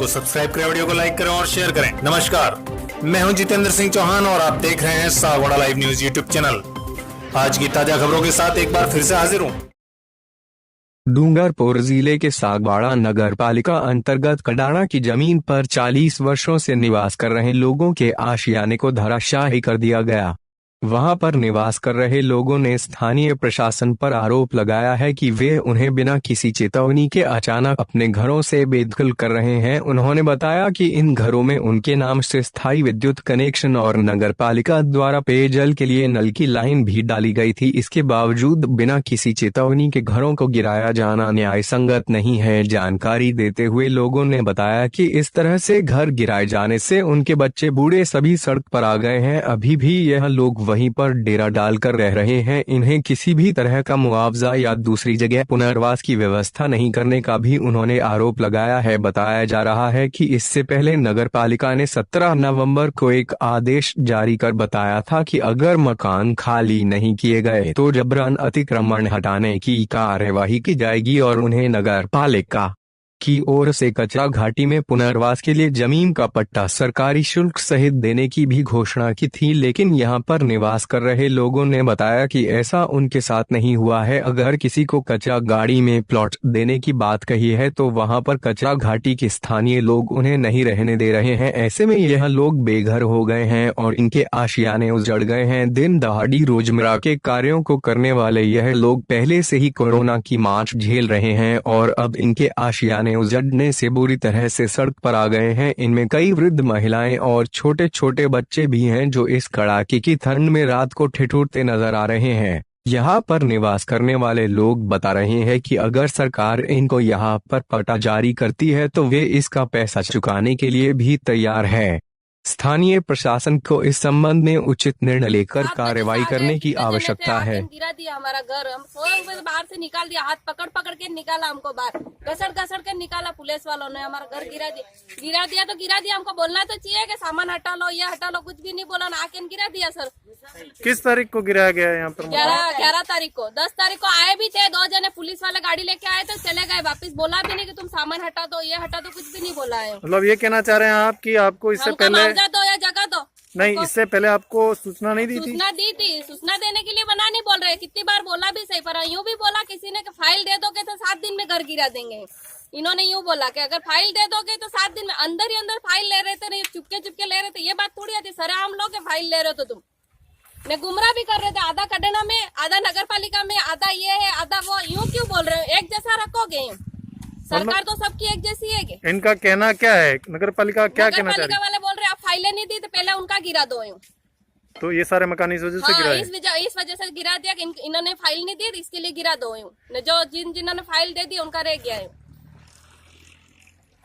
को सब्सक्राइब करें, वीडियो को लाइक करें और शेयर करें। नमस्कार, मैं हूं जितेंद्र सिंह चौहान और आप देख रहे हैं Sagwara live news YouTube channel. आज की ताजा खबरों के साथ एक बार फिर से हाजिर हूं। डूंगरपुर जिले के सागवाड़ा नगर पालिका अंतर्गत कडाणा की जमीन पर 40 वर्षों से निवास कर रहे लोगों के आशियाने को धराशायी कर दिया गया। वहां पर निवास कर रहे लोगों ने स्थानीय प्रशासन पर आरोप लगाया है कि वे उन्हें बिना किसी चेतावनी के अचानक अपने घरों से बेदखल कर रहे हैं। उन्होंने बताया कि इन घरों में उनके नाम से स्थायी विद्युत कनेक्शन और नगर पालिका द्वारा पेयजल के लिए नल की लाइन भी डाली गई थी। इसके बावजूद बिना किसी चेतावनी के घरों को गिराया जाना न्याय संगत नहीं है। जानकारी देते हुए लोगों ने बताया कि इस तरह से घर गिराए जाने से उनके बच्चे बूढ़े सभी सड़क पर आ गए हैं। अभी भी यह लोग वहीं पर डेरा डालकर रह रहे हैं। इन्हें किसी भी तरह का मुआवजा या दूसरी जगह पुनर्वास की व्यवस्था नहीं करने का भी उन्होंने आरोप लगाया है। बताया जा रहा है कि इससे पहले नगर पालिका ने 17 नवंबर को एक आदेश जारी कर बताया था कि अगर मकान खाली नहीं किए गए तो जबरन अतिक्रमण हटाने की कार्यवाही की जाएगी और उन्हें नगर पालिका की ओर से कचरा घाटी में पुनर्वास के लिए जमीन का पट्टा सरकारी शुल्क सहित देने की भी घोषणा की थी। लेकिन यहां पर निवास कर रहे लोगों ने बताया कि ऐसा उनके साथ नहीं हुआ है। अगर किसी को कचरा गाड़ी में प्लॉट देने की बात कही है तो वहां पर कचरा घाटी के स्थानीय लोग उन्हें नहीं रहने दे रहे हैं। ऐसे में यह लोग बेघर हो गए हैं और इनके आशियाने उजड़ गए हैं। दिन दहाड़ी रोजमर्रा के कार्यों को करने वाले यह लोग पहले से ही कोरोना की मार झेल रहे हैं और अब इनके आशियाने उजड़ने से बुरी तरह से सड़क पर आ गए हैं। इनमें कई वृद्ध महिलाएं और छोटे छोटे बच्चे भी हैं जो इस कड़ाके की ठंड में रात को ठिठुरते नजर आ रहे हैं। यहाँ पर निवास करने वाले लोग बता रहे हैं कि अगर सरकार इनको यहाँ पर पट्टा जारी करती है तो वे इसका पैसा चुकाने के लिए भी तैयार है। स्थानीय प्रशासन को इस संबंध में उचित निर्णय लेकर कार्रवाई करने की आवश्यकता है। गिरा दिया हमारा घर, हम सोए हुए बाहर से निकाल दिया, हाथ पकड़ पकड़ के निकाला हमको बाहर, घसड़ के निकाला पुलिस वालों ने। हमारा घर गिरा दिया तो गिरा दिया। हमको बोलना तो चाहिए कि सामान हटा लो, ये हटा लो, कुछ भी नहीं बोला, आके गिरा दिया। सर किस तारीख को गिराया गया यहाँ पर? 11 तारीख को। 10 तारीख को आए भी थे 2 जने, पुलिस वाले गाड़ी लेके आए तो चले गए वापिस। बोला भी नहीं कि तुम सामान हटा दो, ये हटा दो, कुछ भी नहीं बोला है। मतलब ये कहना चाह रहे हैं आप कि आपको इससे पहले दो या जगह दो नहीं, इससे पहले आपको सूचना नहीं दी थी? सूचना दी थी, सूचना देने के लिए बना नहीं बोल रहे। कितनी बार बोला भी सही, पर यूँ भी बोला किसी ने कि फाइल दे दोगे तो 7 दिन में घर गिरा देंगे। इन्होंने यूँ बोला कि अगर फाइल दे दोगे तो 7 दिन में। अंदर ही अंदर फाइल ले रहे थे, नहीं चुपके ले रहे थे। ये बात थोड़ी आती, सर हम लोग फाइल ले रहे हो तो तुम ने गुमराह भी कर रहे थे। आधा कडाणा में, आधा नगर पालिका में, आधा ये है, आधा वो। यूँ क्यों बोल रहे हो? एक जैसा रखोगे? सरकार तो सबकी एक जैसी है। इनका कहना क्या है? नगर पालिका क्या कहना चाह रही है? वाले बोल रहे आप फाइलें नहीं दी तो पहले उनका गिरा दो। तो ये सारे मकान इस वजह से गिरा है? इस वजह से गिरा दिया कि इन्होंने फाइल नहीं दी, इसके लिए गिरा दो। जो जिन्होंने फाइल दे दी उनका रह गया है।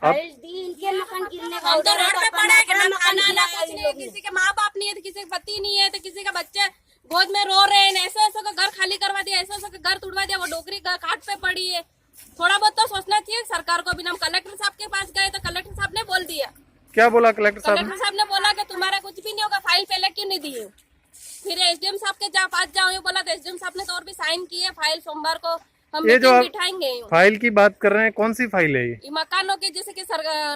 इनके मकान गिरने का हम तो रोड पे पड़े हैं, ना खाना ना कुछ नहीं, किसी के माँ बाप नहीं है, तो किसी के पति नहीं है, तो किसी का बच्चे गोद में रो रहे हैं। ऐसे का घर खाली करवा दिया, ऐसे का घर तोड़वा दिया। वो डोकरी घाट पे पड़ी है। थोड़ा बहुत तो सोचना चाहिए सरकार को। बिना हम कलेक्टर साहब के पास गए तो कलेक्टर साहब ने बोल दिया। क्या बोला कलेक्टर साहब? कलेक्टर साहब ने बोला कि तुम्हारा कुछ भी नहीं होगा, फाइल पहले क्यों नहीं दी है। फिर एसडीएम साहब के पास जाओ बोला तो एसडीएम साहब ने तो और भी साइन किए। फाइल सोमवार को हम ये जो बिठाएंगे। फाइल की बात कर रहे हैं, कौन सी फाइल है ये? मकानों के, जैसे कि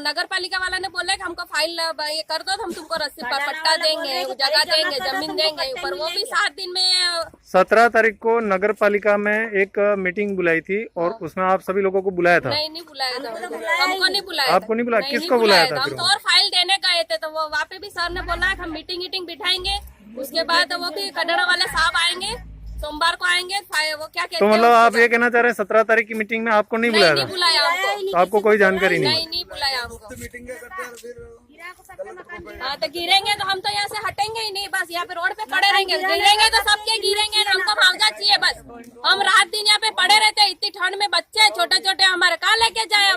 नगर पालिका वाला ने बोला कि हमको फाइल ये कर दो तो हम तुमको रस्सी पर पट्टा देंगे, जगह देंगे, जमीन देंगे। पर वो भी 7 दिन में। 17 तारीख को नगर पालिका में एक मीटिंग बुलाई थी और उसमें आप सभी लोगों को बुलाया था? नहीं बुलाया था, हमको नहीं बुलाया। आपको नहीं बुलाया? किसको बुलाया था? हम तो और फाइल देने गए थे तो वो वहाँ पे भी सर ने बोला हम मीटिंग बिठाएंगे। उसके बाद वो भी कडाणा वाले साहब आएंगे, सोमवार को आएंगे। वो क्या कहते हैं? तो मतलब आप ये कहना चाह रहे हैं 17 तारीख की मीटिंग में आपको नहीं बुलाया था? नहीं बुलाया हमको। तो आपको कोई जानकारी नहीं बुलाया हमको। हाँ तो गिरेंगे तो हम तो यहाँ से हटेंगे ही नहीं, बस यहाँ पे रोड पे पड़े रहेंगे। गिरेंगे तो सबके गिरेंगे, हमको मुआवजा चाहिए बस। हम रात दिन यहाँ पे पड़े रहते, इतनी ठंड में बच्चे छोटे छोटे हमारे कहाँ लेके जाए?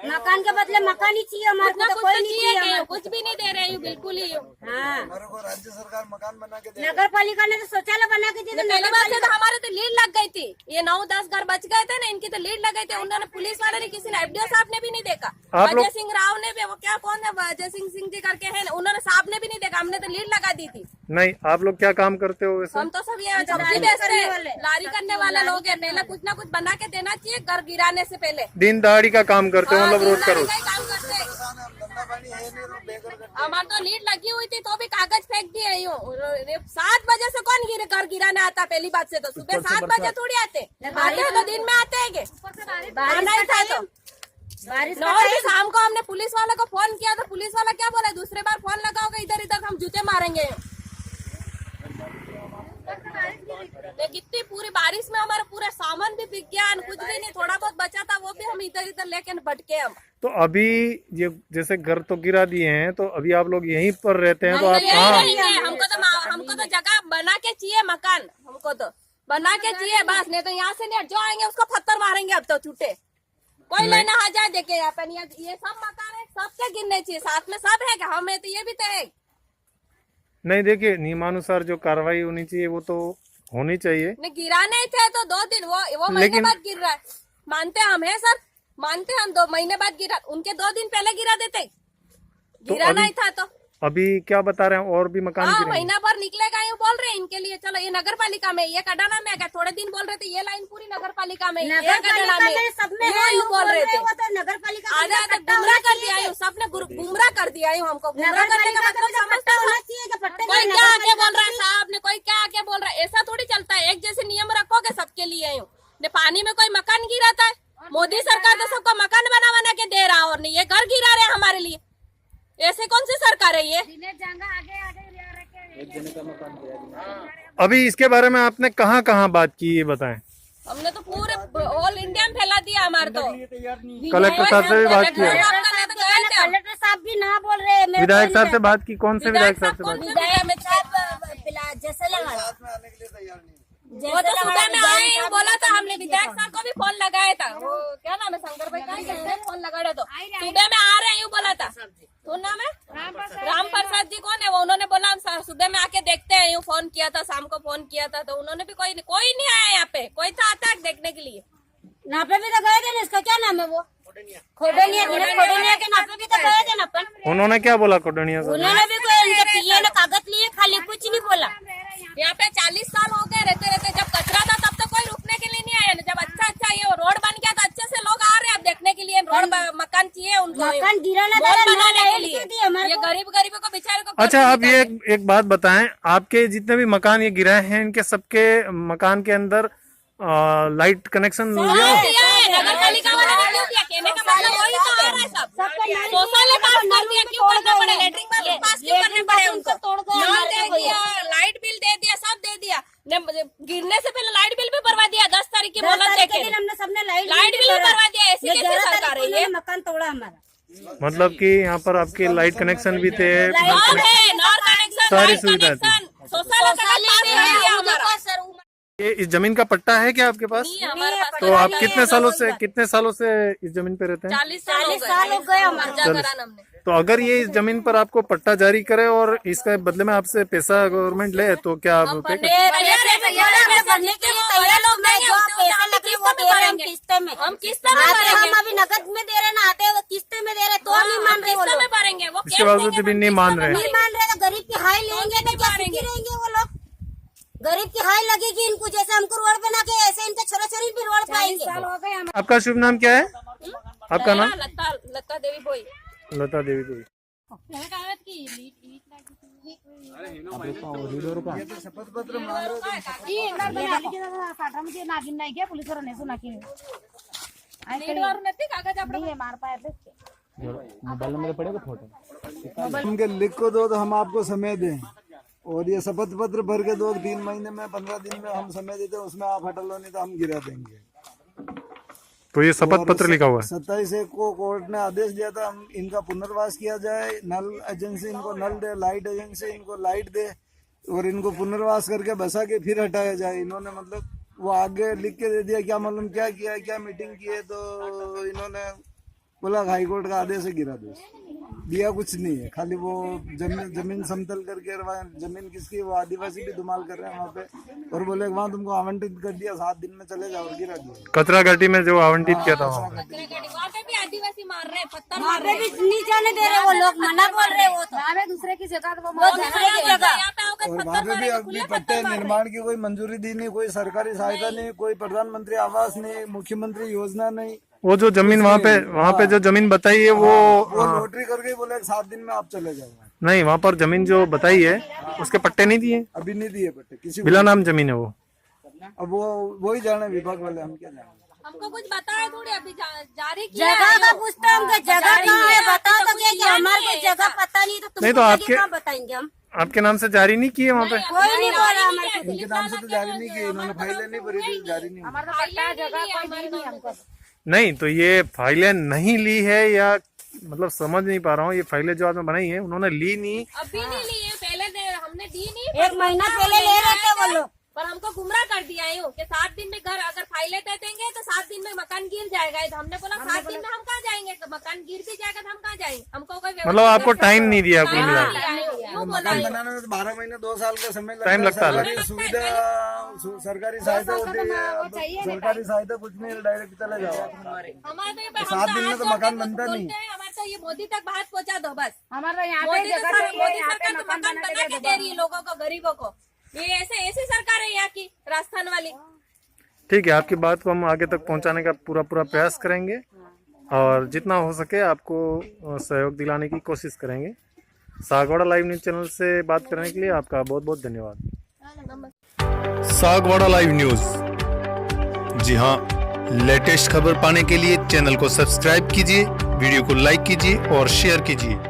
मकान के बदले मकान ही चाहिए हमारे को, तो कोई नहीं चाहिए। कुछ भी नहीं दे रहे। है यूं, बिल्कुल ही यूं। हाँ हमारे को राज्य सरकार मकान बना के दे। नगर पालिका ने तो शौचालय बना के दिया, पहली बात से तो हमारे तो लीड लग गई थी, ये 9-10 घर बच गए थे ना, इनकी तो लीड लग गई थी। उन्होंने पुलिस वाले ने, किसी ने, एफडीओ साहब ने भी नहीं देखा, आप लोग- अजय सिंह राव ने भी, वो क्या कौन है अजय सिंह जी करके है, उन्होंने साहब ने भी नहीं देखा, हमने तो लीड लगा दी थी। नहीं, आप लोग क्या काम करते हो वैसे? हम तो सब ये सब्जी बेचते हैं, लारी करने वाले लोग हैं। पहले कुछ ना कुछ बना के देना चाहिए घर गिराने से पहले। दिन दहाड़ी का काम करते हो, मतलब रोज का रोज? का ही काम करते हैं। धंधा पानी है नहीं, रोड बेकार करते। हमारे तो लीड लगी हुई थी तो भी कागज फेंक दिए यूं। 7 बजे से कौन घर गिराने आता? पहली बात से तो सुबह 7 बजे थोड़ी आते हैं तो दिन में आते हैं। बारिश था तो बारिश और भी शाम को हमने पुलिस वाले को फोन किया तो पुलिस वाला क्या बोला, दूसरे बार फोन लगाओगे इधर इधर हम जूते मारेंगे। कितनी पूरी बारिश में हमारा पूरा सामान भी बिक गया, कुछ भी नहीं, थोड़ा बहुत बचा था वो भी हम इधर इधर लेके भटके हम। तो अभी ये जैसे घर तो गिरा दिए हैं, तो अभी आप लोग यहीं पर रहते हैं, तो हम आप तो यही कहाँ? रहेंगे। हमको तो जगह बना के चाहिए, मकान हमको तो बना के चाहिए बस, नहीं तो यहाँ से नहीं जो आएंगे उसको पत्थर मारेंगे। अब तो छूटे कोई लेना आ जाए देखे यहाँ पर, ये सब मकान है, सबके गिनने चाहिए, साथ में सब है क्या? हमें तो ये भी तो है। नहीं, देखिए नियमानुसार जो कार्रवाई होनी चाहिए वो तो होनी चाहिए। नहीं गिराने थे तो 2 दिन, वो महीने बाद गिर रहा है, मानते हम है सर, मानते हम 2 महीने बाद गिरा, उनके 2 दिन पहले गिरा देते, गिराना ही था तो। अभी क्या बता रहे हैं, और भी मकान हाँ, गिरे हैं? महीना भर निकलेगा यूँ बोल रहे हैं इनके लिए। चलो ये नगर पालिका में, ये कडाना में क्या थोड़े दिन बोल रहे थे, ये लाइन पूरी नगर पालिका में, ये कडाना में सब में यूँ बोल रहे थे। वो तो नगर पालिका आज तो गुमराह कर दिया यूँ, सबने गुमराह कर दिया यूँ हमको। गुमराह करने का मतलब समझते हो? होना चाहिए कि पट्टे कोई क्या आके बोल रहा है साहब ने, कोई क्या आके बोल रहा है, ऐसा थोड़ी चलता है। एक जैसे नियम रखोगे सबके लिए यूँ। पानी में कोई मकान गिराता है, मोदी सरकार तो सबको मकान बना के दे रहा, और नहीं ये घर गिरा रहे हमारे लिए। ऐसे कौन सी सरकार है ये? अभी इसके बारे में आपने कहाँ कहाँ बात की, ये बताएं। हमने तो पूरे ऑल इंडिया में फैला दिया हमारे तो। कलेक्टर साहब से भी बात की है? कलेक्टर साहब भी ना बोल रहे हैं। विधायक साहब से बात की? कौन से विधायक साहब से बात की? जैसे लगा में आने के लिए तैयार नहीं। वो तो सुबह में आए यूँ बोला था, हमने विधायक साहब को भी फोन लगाया था। वो क्या नाम है, शंकर भाई क्या कहते हैं, फोन लगा रहे तो सुबह में आ रहे हैं यूँ बोला था। तो नाम है राम प्रसाद जी, कौन है वो? उन्होंने बोला हम सुबह में आके देखते हैं यूँ। फोन किया था, शाम को फोन किया था, तो उन्होंने भी कोई नहीं आया यहाँ पे। कोई था आता है देखने के लिए? नापे भी तो गए थे ना, इसका क्या नाम है वो? खोडनिया के नापे भी तो गए थे ना अपन। उन्होंने क्या बोला कोडनिया से? उन्होंने भी कोई उनके पिए ने कागज लिए, खाली कुछ नहीं बोला। यहाँ पे 40 साल हो गए रहते रहते। जब कचरा था तब तो कोई रुकने के लिए नहीं आया ना। जब अच्छा ये रोड बन गया तो अच्छे से लोग आ रहे हैं अब देखने के लिए। रोड मकान चाहिए उनको, मकान गिराना मॉल था, बनाने के लाइट लिए। क्यों दी हमारे ये को? गरीबों को बेचारे को अच्छा, आप ये एक बात बताएं, आपके जितने भी मकान ये गिराए हैं, इनके सबके मकान के अंदर लाइट कनेक्शन लिया? दिया है नगर पालिका वाले ने क्यों दिया? कहने का मतलब वही तो आ रहा है सब। शौचालय पास कर दिया, क्यों करना पड़े? लेटरिन बाथरूम पास क्यों करने पड़े उनको? नल दे दिया, लाइट बिल दे दिया, सब दे दिया। गिरने से पहले लाइट बिल भी भरवा दिया। 10 तारीख की मोहलत देके हमने सबने लाइट बिल भी भरवा दिया। ऐसी कैसे सरकार है ये? मकान तोड़ा हमारा। मतलब कि यहाँ पर आपके लाइट कनेक्शन भी थे, नल है, नल कनेक्शन, सारी लाइट सुविधा थी। कनेक्शन, शौचालय का पास कर दिया हमारा। ये इस जमीन का पट्टा है क्या आपके पास? नहीं, हमारे पास तो आप कितने सालों से इस जमीन पे रहते हैं? 40 साल हो गए हमारे करान हमने। तो अगर ये इस जमीन पर आपको पट्टा जारी करे और इसके बदले में आपसे पैसा गवर्नमेंट ले, तो क्या आप पे कर? हम किस्त में भरेंगे, अभी नकद में दे रहे ना, आते हुए किस्ते में दे रहे तो नहीं मान रहे वो किस्त लोग। में भरेंगे। वो इसके बावजूद भी नहीं मान रहे हैं। नहीं मान रहे तो गरीब की हाई लेंगे तो क्या सुखी रहेंगे वो लोग? गरीब की हाई लगेगी इनको, जैसे हमको रोड बना के ऐसे इनके छोरे छोरी भी रोड पाएंगे। आपका शुभ नाम क्या है? आपका नाम? लता देवी बोई। लता देवी कोई। शपथ पत्र मांग रहे उनके लिख को दो तो हम आपको समय दें, और ये शपथ पत्र भर के दो 3 महीने में 15 दिन में हम समय देते हैं, उसमें आप हटा लो नहीं तो हम गिरा देंगे। तो ये शपथ पत्र लिखा हुआ है? 27 को कोर्ट ने आदेश दिया था हम इनका पुनर्वास किया जाए, नल एजेंसी इनको नल दे, लाइट एजेंसी इनको लाइट दे, और इनको पुनर्वास करके बसा के फिर हटाया जाए। इन्होंने मतलब वो आगे लिख के दे दिया, क्या मालूम क्या किया है, क्या मीटिंग की है, तो इन्होंने बोला हाईकोर्ट का आदेश है गिरा दो। दिया कुछ नहीं है, खाली वो जमीन समतल करके जमीन किसकी, वो आदिवासी भी धुमाल कर रहे हैं वहाँ पे, और बोले वहाँ तुमको आवंटित कर दिया, 7 दिन में चले जाओ, और गिरा दिया। कचरा घाटी में जो आवंटित किया था वहाँ। वहाँ पे भी आदिवासी मार रहे हैं, पत्थर वहाँ मार पे रहे भी नहीं जाने दे रहे वो लोग, मना बोल रहे वो तो। दूसरे की जगह वो दूसरे की जगह। यहाँ पे आकर और पत्थर वहाँ पे भी मारेंगे, अभी खुले पट्टे पत्थर मार रहे निर्माण की कोई मंजूरी दी नहीं, कोई सरकारी सहायता नहीं, कोई प्रधानमंत्री आवास नहीं, मुख्यमंत्री योजना नहीं। वो जो जमीन वहाँ पे जो जमीन बताई है वो लॉटरी करके बोले 7 दिन में आप चले जाओ। नहीं, वहाँ पर जमीन जो बताई है उसके पट्टे नहीं दिए, अभी नहीं दिए पट्टे किसी को। बिला नाम जमीन है वो। अब वो ही जाने विभाग वाले, हम क्या जाने। हमको कुछ बताया थोड़ी, अभी जारी किया जगह है का वो। पूछता हूँ कि जगह कहाँ है, बताओ तो क्या, कि हमारे को जगह पता नहीं तो नहीं तो तुमको आपके- कहाँ बताएंगे हम। आपके नाम से जारी नहीं किए वहाँ पे? कोई नहीं बोला हमारे को। उनके नाम से तो जारी नहीं किए, इन्होंने फाइलें नहीं भरी थी, जारी नहीं हुई। नहीं, तो ये फाइलें नहीं ली है या मतलब समझ नहीं पा रहा हूँ, ये फाइलें जो आपने बनाई है उन्होंने ली नहीं। अभी नहीं लिए, पहले हमने दी नहीं, 1 महीना पहले ले रहे थे वो लोग। पर हमको गुमराह कर दिया है कि 7 दिन में घर अगर फाइलें दे देंगे तो 7 दिन में मकान गिर जाएगा। तो हमने बोला 7 दिन में हम कहाँ जाएंगे, मकान गिर भी जाएगा तो हम कहाँ जाएंगे, हमको कोई मतलब आपको टाइम नहीं दिया कुल मिला के। क्यों बोला मकान है? बनाने में तो 12 महीने 2 साल का समय टाइम लगता है। सरकारी सुविधा, सरकारी सहायता होती है, अब सरकारी सहायता कुछ नहीं, डायरेक्ट चले जाओ। हमारे तो 7 दिन में तो मकान बनता नहीं। हमारे तो ये मोदी तक बात पहुँचा दो बस। हमारा यहाँ पे मोदी जगह चाहिए, मोदी यहाँ सरकार पे तो मकान मकान बना बना के के दे दे रही है लोगों को, गरीबों को। ये ऐसी सरकार है यहाँ की, राजस्थान वाली। ठीक है, आपकी बात को हम आगे तक पहुंचाने का पूरा प्रयास करेंगे और जितना हो सके आपको सहयोग दिलाने की कोशिश करेंगे। सागवाड़ा लाइव न्यूज चैनल से बात करने के लिए आपका बहुत बहुत धन्यवाद। सागवाड़ा लाइव न्यूज, जी हाँ, लेटेस्ट खबर पाने के लिए चैनल को सब्सक्राइब कीजिए, वीडियो को लाइक कीजिए और शेयर कीजिए।